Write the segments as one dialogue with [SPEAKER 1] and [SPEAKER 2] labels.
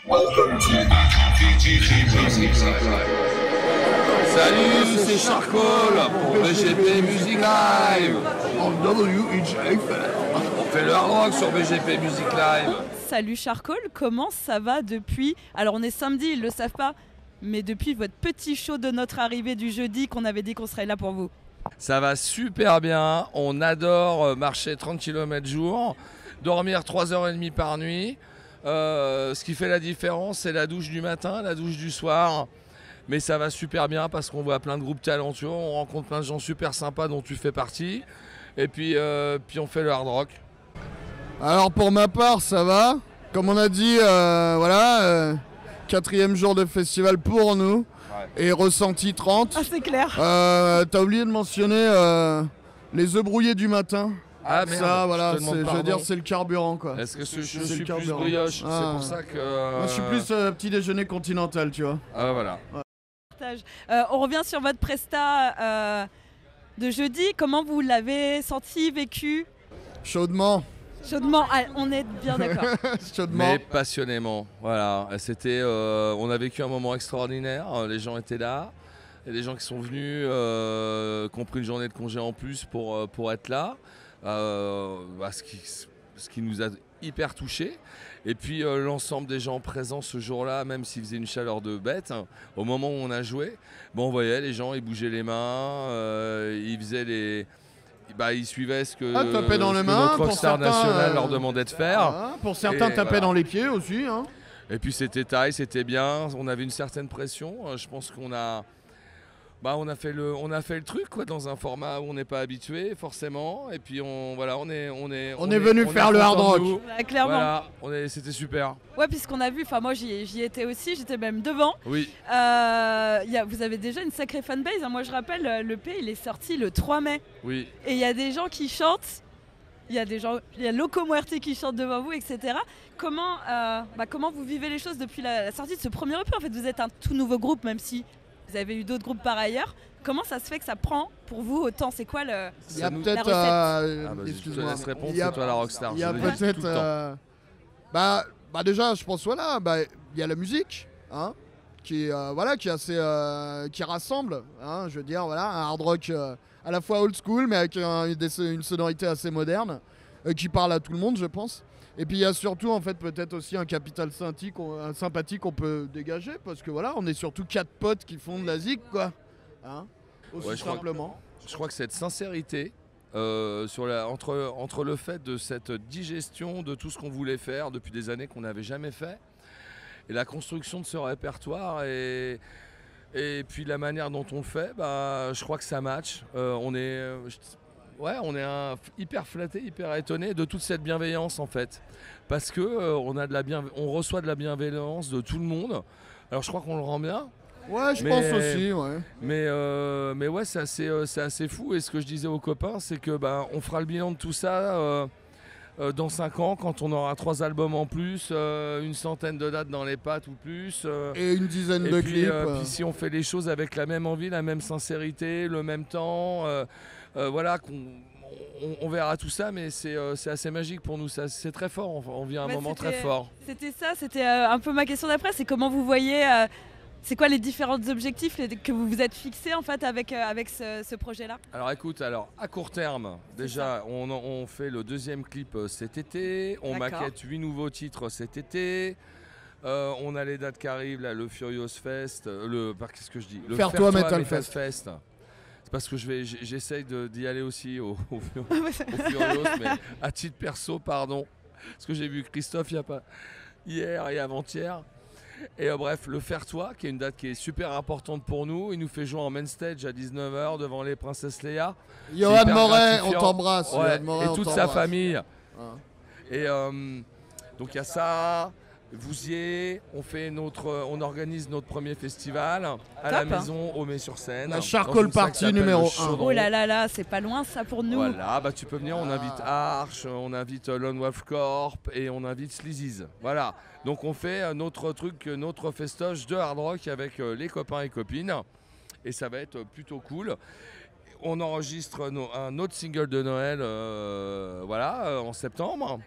[SPEAKER 1] Salut, c'est Charcoal pour BGP Music Live. On fait le hard rock sur BGP Music Live.
[SPEAKER 2] Salut Charcoal, comment ça va depuis... Alors on est samedi, ils le savent pas, mais depuis votre petit show de notre arrivée du jeudi qu'on avait dit qu'on serait là pour vous.
[SPEAKER 1] Ça va super bien, on adore marcher 30 km jour, dormir 3h30 par nuit. Ce qui fait la différence, c'est la douche du matin, la douche du soir. Mais ça va super bien parce qu'on voit plein de groupes talentueux, on rencontre plein de gens super sympas dont tu fais partie. Et puis on fait le hard rock.
[SPEAKER 3] Alors pour ma part, ça va. Comme on a dit, quatrième jour de festival pour nous. Ouais. Et ressenti 30.
[SPEAKER 2] Ah, c'est clair.
[SPEAKER 3] T'as oublié de mentionner les œufs brouillés du matin.
[SPEAKER 1] Ah merde,
[SPEAKER 3] ça, voilà, je veux dire, c'est le carburant, quoi.
[SPEAKER 1] Est-ce que je suis plus brioche? C'est pour ça que...
[SPEAKER 3] Moi, je suis plus petit déjeuner continental, tu vois.
[SPEAKER 1] Ah, voilà.
[SPEAKER 3] Ouais.
[SPEAKER 2] On revient sur votre presta de jeudi. Comment vous l'avez senti, vécu?
[SPEAKER 3] Chaudement.
[SPEAKER 2] Chaudement, on est bien d'accord.
[SPEAKER 3] Chaudement.
[SPEAKER 1] Mais passionnément, voilà. C'était, on a vécu un moment extraordinaire, les gens étaient là. Il y a des gens qui sont venus, qui ont pris une journée de congé en plus pour être là. Ce qui nous a hyper touchés. Et puis l'ensemble des gens présents ce jour-là, même s'il faisait une chaleur de bête, au moment où on a joué, on voyait les gens, ils bougeaient les mains, ils faisaient les... ils suivaient ce que, notre rockstar national leur demandait de faire.
[SPEAKER 3] Pour certains, tapaient dans les pieds aussi. Hein.
[SPEAKER 1] Et puis c'était taille, c'était bien, on avait une certaine pression. Je pense qu'on a... on a fait le truc quoi, dans un format où on n'est pas habitué forcément, et puis on est venu faire le hard rock.
[SPEAKER 2] Ouais, clairement.
[SPEAKER 1] Voilà, c'était super.
[SPEAKER 2] Ouais, puisqu'on a vu, enfin moi j'y étais aussi, j'étais même devant.
[SPEAKER 1] Oui.
[SPEAKER 2] Vous avez déjà une sacrée fanbase. Hein. Moi je rappelle, l'EP il est sorti le 3 mai.
[SPEAKER 1] Oui.
[SPEAKER 2] Et il y a des gens qui chantent. Il y a Loco Muerte qui chante devant vous, etc. Comment vous vivez les choses depuis la sortie de ce premier EP? En fait, vous êtes un tout nouveau groupe, même si vous avez eu d'autres groupes par ailleurs. Comment ça se fait que ça prend pour vous autant? C'est quoi le
[SPEAKER 3] Il y a peut-être...
[SPEAKER 1] je te laisse répondre, c'est toi la rockstar.
[SPEAKER 3] Il y a peut-être... déjà, je pense, il y a la musique, hein, qui rassemble, hein, je veux dire, voilà, un hard rock à la fois old school, mais avec une sonorité assez moderne, qui parle à tout le monde, je pense. Et puis il y a surtout en fait peut-être aussi un capital sympathique qu'on peut dégager, parce que voilà, on est surtout 4 potes qui font de la zik, quoi. Hein, aussi simplement.
[SPEAKER 1] Je crois que cette sincérité entre le fait de cette digestion de tout ce qu'on voulait faire depuis des années qu'on n'avait jamais fait, et la construction de ce répertoire et puis la manière dont on le fait, je crois que ça match. On est hyper flatté, hyper étonné de toute cette bienveillance en fait, parce que on reçoit de la bienveillance de tout le monde. Alors je crois qu'on le rend bien.
[SPEAKER 3] Ouais, je pense aussi, ouais.
[SPEAKER 1] Mais ouais, c'est assez fou. Et ce que je disais aux copains, c'est que on fera le bilan de tout ça dans 5 ans, quand on aura 3 albums en plus, une centaine de dates dans les pattes ou plus.
[SPEAKER 3] Et une dizaine de clips.
[SPEAKER 1] Puis si on fait les choses avec la même envie, la même sincérité, le même temps, on verra tout ça, mais c'est assez magique pour nous. C'est très fort, on vit un moment très fort.
[SPEAKER 2] C'était un peu ma question d'après, c'est comment vous voyez... c'est quoi les différents objectifs que vous vous êtes fixés en fait avec ce projet-là?
[SPEAKER 1] Alors écoute, à court terme, déjà on fait le 2e clip cet été, on maquette 8 nouveaux titres cet été, on a les dates qui arrivent, là, le Furious Fest, qu'est-ce que je dis? Le
[SPEAKER 3] Faire-toi Metal Fest.
[SPEAKER 1] C'est parce que j'essaye d'y aller aussi au Furious, mais à titre perso, pardon, parce que j'ai vu Christophe hier et avant-hier. Et bref, le Faire-toi, qui est une date qui est super importante pour nous, il nous fait jouer en main stage à 19h devant les Princesses Léa.
[SPEAKER 3] Johan Moret, on t'embrasse.
[SPEAKER 1] Ouais, et toute sa famille. Et donc il y a ça, Vouziers, on organise notre premier festival à la maison au Mets-sur-Seine.
[SPEAKER 3] La Charcoal Party numéro 1.
[SPEAKER 2] Oh là là là, c'est pas loin ça pour nous.
[SPEAKER 1] Voilà, tu peux venir, on invite Arch, on invite Lone Wolf Corp et on invite Sleazy's. Voilà, donc on fait notre festoche de hard rock avec les copains et copines. Et ça va être plutôt cool. On enregistre un autre single de Noël en septembre.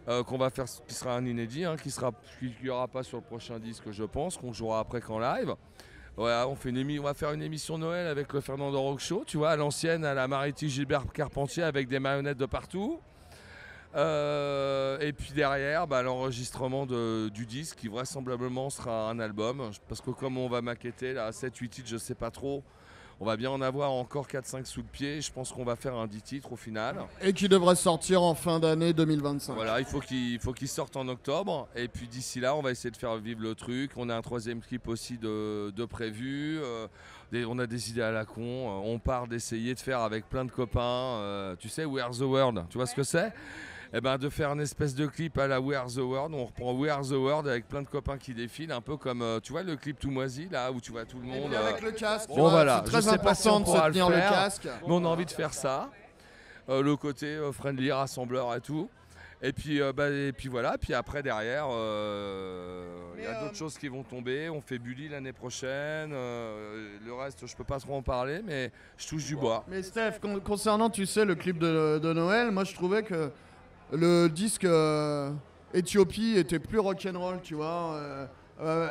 [SPEAKER 1] qu'on va faire, qui sera un inédit, hein, qui n'y aura pas sur le prochain disque, je pense, qu'on jouera après qu'en live. Voilà, on va faire une émission Noël avec le Fernando Rock Show, tu vois, à l'ancienne, à la Mariti Gilbert Carpentier, avec des marionnettes de partout. Et puis derrière, l'enregistrement du disque, qui vraisemblablement sera un album, parce que comme on va maqueter là, 7-8 titres, je sais pas trop, on va bien en avoir encore 4-5 sous le pied. Je pense qu'on va faire un 10 titres au final.
[SPEAKER 3] Et qui devrait sortir en fin d'année 2025.
[SPEAKER 1] Voilà, il faut qu'il sorte en octobre. Et puis d'ici là, on va essayer de faire vivre le truc. On a un 3e clip aussi de prévu. On a des idées à la con. On part d'essayer de faire avec plein de copains. Tu sais, We Are The World, tu vois ce que c'est ? De faire une espèce de clip à la We Are The World. On reprend We Are The World avec plein de copains qui défilent, un peu comme, tu vois, le clip Tout Moisi, là, où tu vois tout le monde.
[SPEAKER 3] Avec le casque,
[SPEAKER 1] bon, voilà.
[SPEAKER 3] c'est très important de se tenir le casque.
[SPEAKER 1] Mais on a envie de faire ça. Le côté friendly, rassembleur et tout. Et puis voilà, puis après derrière, il y a d'autres choses qui vont tomber. On fait Bully l'année prochaine. Le reste, je peux pas trop en parler, mais je touche du bois.
[SPEAKER 3] Mais Steph, concernant, tu sais, le clip de Noël, moi je trouvais que le disque Éthiopie était plus rock'n'roll, tu vois.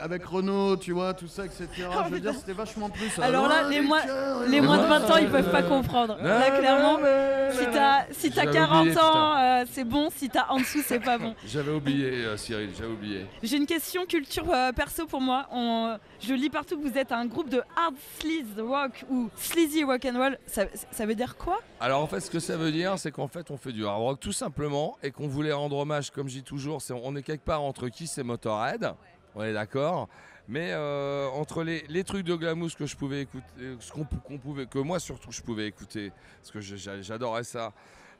[SPEAKER 3] Avec Renault, tu vois, tout ça, etc. Je veux dire, c'était vachement plus.
[SPEAKER 2] Alors là, les moins de 20 ans, ils peuvent pas comprendre. Là, clairement, si t'as 40 ans, c'est bon. Si t'as en dessous, c'est pas bon.
[SPEAKER 1] J'avais oublié, Cyril, j'avais oublié.
[SPEAKER 2] J'ai une question culture perso pour moi. Je lis partout que vous êtes un groupe de hard sleaze rock ou sleazy rock and roll. Ça veut dire quoi ?
[SPEAKER 1] Alors en fait, ce que ça veut dire, c'est qu'en fait, on fait du hard rock tout simplement et qu'on voulait rendre hommage, comme je dis toujours, on est quelque part entre Kiss et Motorhead. On est d'accord, mais entre les trucs de Glamouze que je pouvais écouter, que moi surtout je pouvais écouter, parce que j'adorais ça,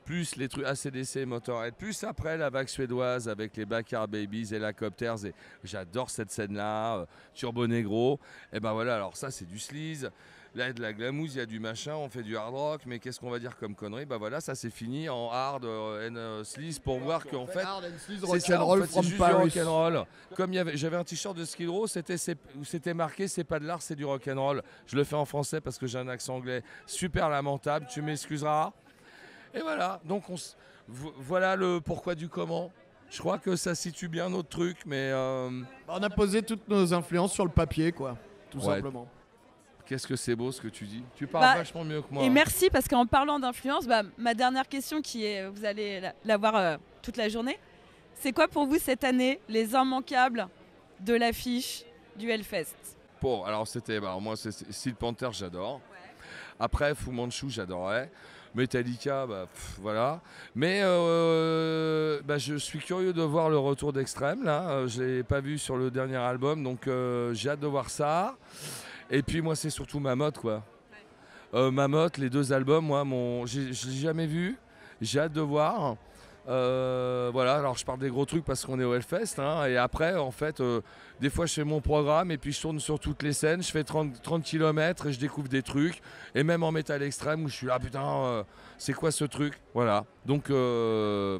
[SPEAKER 1] plus les trucs AC/DC, Motorhead, plus après la vague suédoise avec les Backyard Babies, Helicopters, et j'adore cette scène-là, Turbo Negro, et voilà, alors ça c'est du sleaze. Là, de la glamouze, il y a du machin, on fait du hard rock, mais qu'est-ce qu'on va dire comme connerie ? Voilà, ça s'est fini en hard and sleaze pour voir qu'en fait, c'est ça, en fait, c'est juste du rock'n'roll. Comme j'avais un t-shirt de Skid Row, où c'était marqué, c'est pas de l'art, c'est du rock'n'roll. Je le fais en français parce que j'ai un accent anglais super lamentable, tu m'excuseras. Et voilà, donc voilà le pourquoi du comment. Je crois que ça situe bien notre truc, mais...
[SPEAKER 3] On a posé toutes nos influences sur le papier, quoi, tout simplement.
[SPEAKER 1] Qu'est-ce que c'est beau ce que tu dis. Tu parles vachement mieux que moi.
[SPEAKER 2] Et merci, parce qu'en parlant d'influence, ma dernière question, qui est, vous allez l'avoir toute la journée, c'est quoi pour vous cette année les immanquables de l'affiche du Hellfest ?
[SPEAKER 1] Bon, alors c'était, moi c'est Steel Panther, j'adore. Ouais. Après Fu Manchu, j'adorais. Metallica, voilà. Mais je suis curieux de voir le retour d'Extrême, là. Je l'ai pas vu sur le dernier album, donc j'ai hâte de voir ça. Et puis moi c'est surtout Mammoth, quoi. Mammoth, les 2 albums, moi je l'ai jamais vu, j'ai hâte de voir. Voilà, alors je parle des gros trucs parce qu'on est au Hellfest, hein, et après en fait des fois je fais mon programme et puis je tourne sur toutes les scènes, je fais 30 km et je découvre des trucs, et même en métal extrême où je suis là putain c'est quoi ce truc, voilà, donc je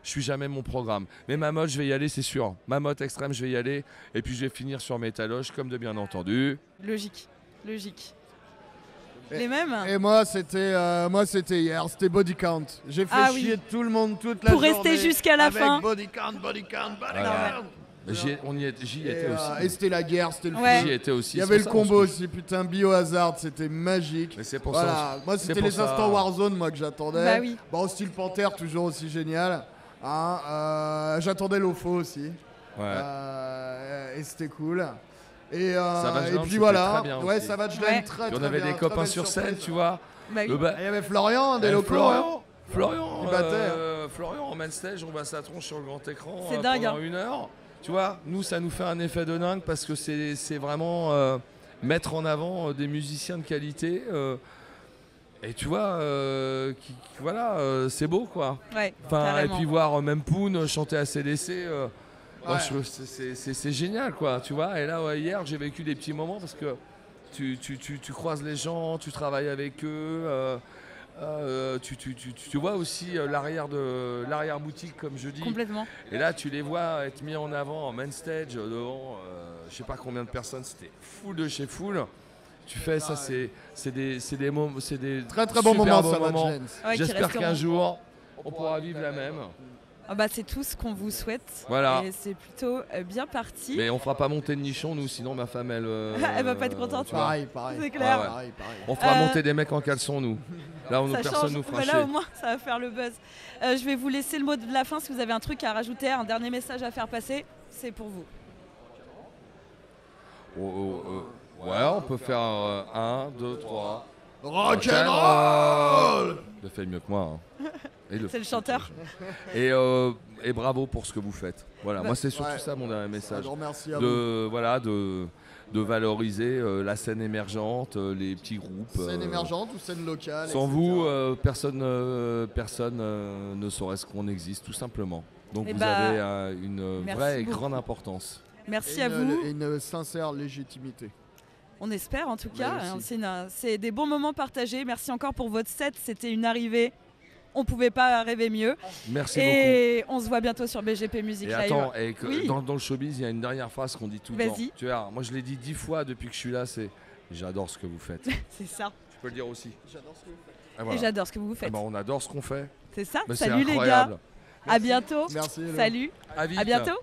[SPEAKER 1] suis jamais mon programme, mais Mammoth je vais y aller, c'est sûr. Mammoth extrême je vais y aller, et puis je vais finir sur Métaloche comme de bien entendu.
[SPEAKER 2] Logique. Les mêmes.
[SPEAKER 3] Et moi c'était hier, c'était Body Count. J'ai fait chier tout le monde toute la journée.
[SPEAKER 2] Pour rester jusqu'à la fin.
[SPEAKER 3] Body Count.
[SPEAKER 1] J'y étais aussi.
[SPEAKER 3] Et c'était la guerre, c'était le
[SPEAKER 2] feu.
[SPEAKER 1] J'y étais aussi.
[SPEAKER 3] Il y avait le combo aussi, putain, Biohazard, c'était magique.
[SPEAKER 1] Mais c'est pour
[SPEAKER 3] ça. Moi c'était les instants Warzone moi que j'attendais.
[SPEAKER 2] Bah oui.
[SPEAKER 3] Bon, Steel Panther toujours aussi génial. Hein, j'attendais l'OFO aussi.
[SPEAKER 1] Ouais.
[SPEAKER 3] Et c'était cool. Et puis
[SPEAKER 1] voilà,
[SPEAKER 3] Savage Land, très bien.
[SPEAKER 1] On avait des copains sur scène, tu vois.
[SPEAKER 2] Bah oui.
[SPEAKER 3] Il y avait Florian, des locaux.
[SPEAKER 1] Florian en main stage, on va sa tronche sur le grand écran
[SPEAKER 2] pendant
[SPEAKER 1] 1 heure. Tu vois, nous ça nous fait un effet de dingue parce que c'est vraiment mettre en avant des musiciens de qualité. Et tu vois, c'est beau quoi.
[SPEAKER 2] Ouais,
[SPEAKER 1] et puis voir même Poon chanter à CDC. C'est génial quoi, tu vois. Et là hier j'ai vécu des petits moments parce que tu croises les gens, tu travailles avec eux, tu vois aussi l'arrière boutique comme je dis.
[SPEAKER 2] Complètement.
[SPEAKER 1] Et là tu les vois être mis en avant en main stage devant je sais pas combien de personnes, c'était full de chez full. Tu fais ça, c'est des moments, c'est des
[SPEAKER 3] très bons moments.
[SPEAKER 1] J'espère qu'un jour on pourra vivre la même.
[SPEAKER 2] Ah bah, c'est tout ce qu'on vous souhaite.
[SPEAKER 1] Voilà.
[SPEAKER 2] Et c'est plutôt bien parti.
[SPEAKER 1] Mais on fera pas monter de nichon, nous, sinon ma femme, elle.
[SPEAKER 2] Elle va pas être contente.
[SPEAKER 1] tu vois.
[SPEAKER 3] Pareil.
[SPEAKER 2] C'est clair.
[SPEAKER 1] Ouais.
[SPEAKER 3] Pareil.
[SPEAKER 1] On fera
[SPEAKER 2] Euh,
[SPEAKER 1] monter des mecs en caleçon, nous. Là,
[SPEAKER 2] Ça
[SPEAKER 1] personne
[SPEAKER 2] change.
[SPEAKER 1] nous fera
[SPEAKER 2] Mais
[SPEAKER 1] chier.
[SPEAKER 2] là, au moins, ça va faire le buzz. Je vais vous laisser le mot de la fin. Si vous avez un truc à rajouter, un dernier message à faire passer, c'est pour vous.
[SPEAKER 1] Ouais, on peut faire 1, 2, 3.
[SPEAKER 3] Rock'n'roll.
[SPEAKER 1] Il le fait mieux que moi. Hein.
[SPEAKER 2] C'est le chanteur.
[SPEAKER 1] Et bravo pour ce que vous faites. Voilà,
[SPEAKER 2] Bah,
[SPEAKER 1] moi c'est surtout
[SPEAKER 3] ouais.
[SPEAKER 1] ça mon dernier message.
[SPEAKER 3] Merci à vous.
[SPEAKER 1] De valoriser la scène émergente, les petits groupes.
[SPEAKER 3] Scène émergente ou scène locale.
[SPEAKER 1] Sans
[SPEAKER 3] etc.
[SPEAKER 1] vous, personne ne saurait ce qu'on existe, tout simplement. Donc
[SPEAKER 2] Eh
[SPEAKER 1] vous
[SPEAKER 2] bah,
[SPEAKER 1] avez une
[SPEAKER 2] merci
[SPEAKER 1] vraie et
[SPEAKER 2] beaucoup.
[SPEAKER 1] grande importance.
[SPEAKER 2] Merci
[SPEAKER 3] Et
[SPEAKER 2] à vous.
[SPEAKER 3] une sincère légitimité.
[SPEAKER 2] On espère en tout cas.
[SPEAKER 3] aussi.
[SPEAKER 2] C'est des bons moments partagés. Merci encore pour votre set. C'était une arrivée. On pouvait pas rêver mieux.
[SPEAKER 1] Merci beaucoup.
[SPEAKER 2] Et on se voit bientôt sur BGP Music
[SPEAKER 1] Et
[SPEAKER 2] Live.
[SPEAKER 1] attends,
[SPEAKER 2] Oui.
[SPEAKER 1] dans le showbiz, il y a une dernière phrase qu'on dit tout le temps.
[SPEAKER 2] Vas-y.
[SPEAKER 1] Tu vois, moi je l'ai dit 10 fois depuis que je suis là, c'est j'adore ce que vous faites.
[SPEAKER 2] C'est ça.
[SPEAKER 1] Tu peux le dire aussi.
[SPEAKER 3] J'adore ce que vous faites.
[SPEAKER 1] Ah, voilà.
[SPEAKER 2] Et j'adore ce que vous
[SPEAKER 1] Ah
[SPEAKER 2] faites.
[SPEAKER 1] bah, on adore ce qu'on fait.
[SPEAKER 2] C'est ça.
[SPEAKER 1] Mais c'est
[SPEAKER 2] Salut les gars.
[SPEAKER 1] incroyable.
[SPEAKER 2] À bientôt.
[SPEAKER 3] Merci. Hello.
[SPEAKER 2] Salut.
[SPEAKER 1] À vite.
[SPEAKER 2] À bientôt.